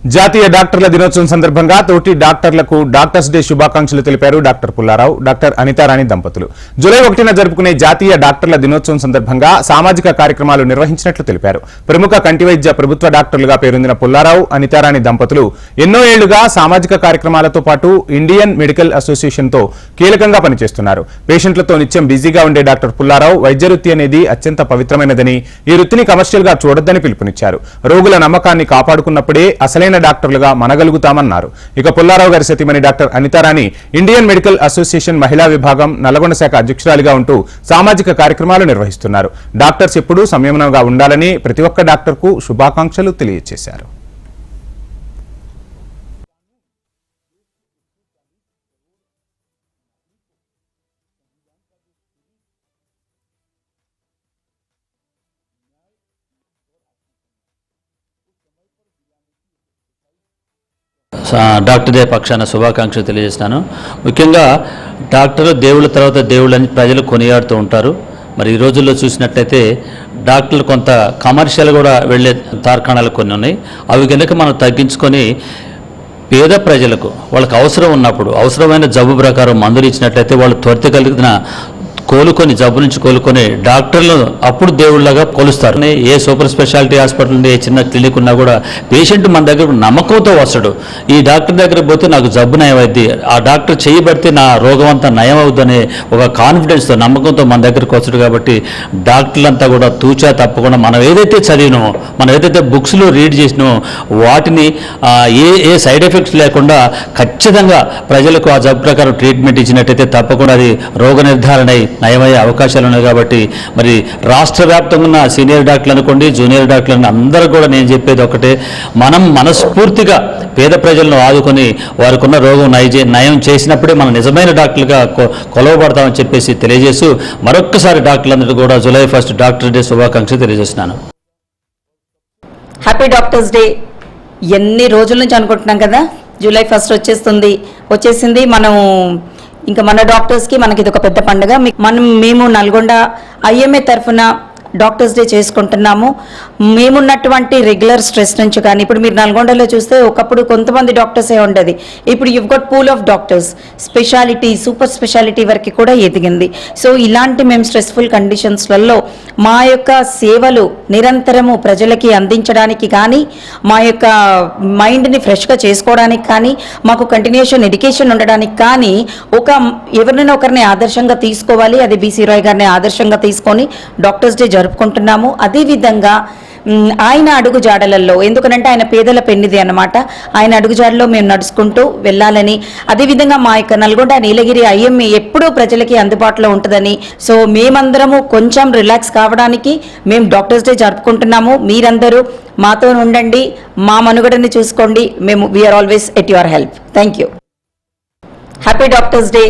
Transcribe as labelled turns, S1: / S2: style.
S1: జాతీయ డాక్టర్ల దినోత్సవం సందర్భంగా తోటి డాక్టర్లకు డాక్టర్స్ డే శుభాకాంక్షలు తెలిపారు డాక్టర్ పుల్లారావు, డాక్టర్ అనితారాణి దంపతులు. జూలై 1న జరుపుకునే జాతీయ డాక్టర్ల దినోత్సవం సందర్భంగా సామాజిక కార్యక్రమాలు నిర్వహించినట్లు తెలిపారు. ప్రముఖ కంటి వైద్య ప్రభుత్వ డాక్టర్లుగా పేరొందిన పుల్లారావు, అనితారాణి దంపతులు ఎన్నో ఏళ్లుగా సామాజిక కార్యక్రమాలతో పాటు ఇండియన్ మెడికల్ అసోసియేషన్తో కీలకంగా పనిచేస్తున్నారు. పేషెంట్లతో నిత్యం బిజీగా ఉండే డాక్టర్ పుల్లారావు వైద్య వృత్తి అనేది అత్యంత పవిత్రమైనదని, ఈ వృత్తిని కమర్షియల్ గా చూడొద్దని పిలుపునిచ్చారు. రోగుల నమ్మకాన్ని కాపాడుకున్నప్పుడే అసలైన డాక్టర్లుగా మనగలుగుతామన్నారు. ఇక పుల్లారావు గారి సతీమణి doctor Anita Rani Indian medical association మహిళా విభాగం నల్లగొండ శాఖ అధ్యక్షురాలిగా ఉంటూ సామాజిక కార్యక్రమాలు నిర్వహిస్తున్నారు. డాక్టర్స్ ఎప్పుడూ సంయమనంగా ఉండాలని ప్రతి ఒక్క డాక్టర్కు శుభాకాంక్షలు తెలియజేశారు.
S2: డాక్టర్ డే పక్షాన శుభాకాంక్షలు తెలియజేస్తున్నాను. ముఖ్యంగా డాక్టర్లు దేవుళ్ళ తర్వాత దేవుళ్ళని ప్రజలు కొనియాడుతూ ఉంటారు. మరి ఈ రోజుల్లో చూసినట్టయితే డాక్టర్లు కొంత కమర్షియల్ కూడా వెళ్ళే తార్కాణాలు కొన్ని ఉన్నాయి. అవి కనుక మనం తగ్గించుకొని పేద ప్రజలకు వాళ్ళకి అవసరం ఉన్నప్పుడు అవసరమైన జబ్బు ప్రకారం మందులు ఇచ్చినట్లయితే వాళ్ళు త్వరితగలిగిన కోలుకొని జబ్బు నుంచి కోలుకొని డాక్టర్లు అప్పుడు దేవుళ్ళగా కొలుస్తారు. ఏ సూపర్ స్పెషాలిటీ హాస్పిటల్ ఉండి ఏ చిన్న క్లినిక్ ఉన్నా కూడా పేషెంట్ మన దగ్గర నమ్మకంతో వస్తాడు. ఈ డాక్టర్ దగ్గర పోతే నాకు జబ్బు నయమైద్ది, ఆ డాక్టర్ చేయబడితే నా రోగం అంతా నయం అవుతుందనే ఒక కాన్ఫిడెన్స్తో నమ్మకంతో మన దగ్గరికి వస్తాడు. కాబట్టి డాక్టర్లంతా కూడా తూచా తప్పకుండా మనం ఏదైతే చదివినామో, మనం ఏదైతే బుక్స్లో రీడ్ చేసినామో వాటిని ఏ సైడ్ ఎఫెక్ట్స్ లేకుండా ఖచ్చితంగా ప్రజలకు ఆ జబ్బు ప్రకారం ట్రీట్మెంట్ ఇచ్చినట్టయితే తప్పకుండా అది రోగ నిర్ధారణ నయమయ్యే అవకాశాలు ఉన్నాయి. కాబట్టి మరి రాష్ట్ర వ్యాప్తంగా ఉన్న సీనియర్ డాక్టర్లు అనుకోండి, జూనియర్ డాక్టర్లు అందరూ కూడా నేను చెప్పేది ఒకటే, మనం మనస్ఫూర్తిగా పేద ప్రజలను ఆదుకొని వారికి ఉన్న రోగం నయం చేసినప్పుడే మనం నిజమైన డాక్టర్లుగా కొలవబడతామని చెప్పేసి తెలియజేస్తూ మరొక్కసారి డాక్టర్లందరూ కూడా జూలై 1 డాక్టర్ డే శుభాకాంక్షలు తెలియజేస్తున్నాను.
S3: Happy doctors day. ఎన్ని రోజుల నుంచి అనుకుంటున్నాం కదా, జూలై 1 వచ్చేసింది. మనం ఇంకా మన డాక్టర్స్కి మనకి ఇది ఒక పెద్ద పండుగ. మేము నల్గొండ ఐఎంఏ తరఫున డాక్టర్స్ డే చేసుకుంటున్నాము. మేమున్నటువంటి రెగ్యులర్ స్ట్రెస్ నుంచి కానీ, ఇప్పుడు మీరు నల్గొండలో చూస్తే ఒకప్పుడు కొంతమంది డాక్టర్సే ఉండేది, ఇప్పుడు you've got pool of doctors, speciality super speciality వరకు కూడా ఎదిగింది. సో ఇలాంటి మేము స్ట్రెస్ఫుల్ కండిషన్స్లలో మా యొక్క సేవలు నిరంతరము ప్రజలకి అందించడానికి కానీ, మా యొక్క మైండ్ని ఫ్రెష్గా చేసుకోవడానికి కానీ, మాకు కంటిన్యూషన్ ఎడ్యుకేషన్ ఉండడానికి కానీ ఎవరినైనా ఒకరిని ఆదర్శంగా తీసుకోవాలి. అది బీసీ రాయ్ గారిని ఆదర్శంగా తీసుకొని డాక్టర్స్ డే జరుపుకుంటున్నాము. అదేవిధంగా ఆయన అడుగు జాడలలో, ఎందుకనంటే ఆయన పేదల పెన్నిది అన్నమాట, ఆయన అడుగు జాడలో మేము నడుచుకుంటూ వెళ్ళాలని, అదేవిధంగా మా యొక్క నల్గొండ నీలగిరి ఐఎంఏ ఎప్పుడూ ప్రజలకి అందుబాటులో ఉంటుందని, సో మేమందరము కొంచెం రిలాక్స్ కావడానికి మేము డాక్టర్స్ డే జరుపుకుంటున్నాము. మీరందరూ మాతో ఉండండి, మా మనుగడని చూసుకోండి. We're always at your help. Thank you. Happy doctors day.